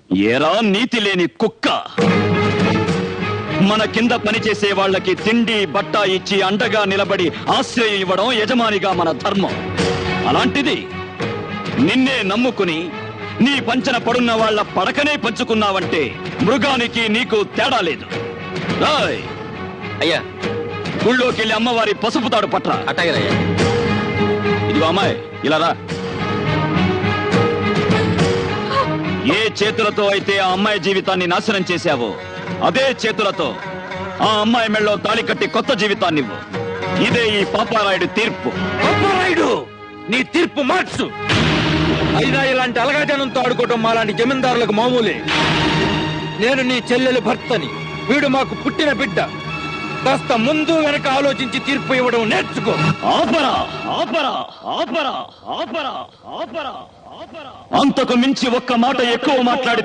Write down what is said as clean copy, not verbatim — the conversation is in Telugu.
ఏరా నీతి లేని కుక్క, మన కింద పనిచేసే వాళ్ళకి తిండి బట్ట ఇచ్చి అండగా నిలబడి ఆశ్రయం ఇవ్వడం యజమానిగా మన ధర్మం. అలాంటిది నిన్నే నమ్ముకుని నీ పంచన పడున్న వాళ్ళ పడకనే పంచుకున్నావంటే మృగానికి నీకు తేడా లేదు. రాయ్ అయ్యా, గుళ్ళోకి వెళ్ళి అమ్మవారి పసుపు తాడు పట్ల. అట్టగలయ్యా. ఇదిగో అమ్మాయి, ఇలా రా. ఏ చేతులతో అయితే ఆ అమ్మాయి జీవితాన్ని నాశనం చేశావో అదే చేతులతో ఆ అమ్మాయి మెళ్ళో తాళి కట్టి కొత్త జీవితాన్ని ఇవ్వు. ఇదే ఈ పాపారాయుడు తీర్పు. పాపారాయుడు, నీ తీర్పు మార్చు. అయినా ఇలాంటి అలగాజనంతో ఆడుకోవటం మాలాంటి జమీందారులకు మామూలే. నేను నీ చెల్లెలు భర్తని, వీడు మాకు పుట్టిన బిడ్డ. కాస్త ముందు వెనక ఆలోచించి తీర్పు ఇవ్వడం నేర్చుకో. ఆపరా ఆపరా ఆపరా ఆపరా ఆపరా ఆపరా. అంతకు మించి ఒక్క మాట ఎక్కువ మాట్లాడి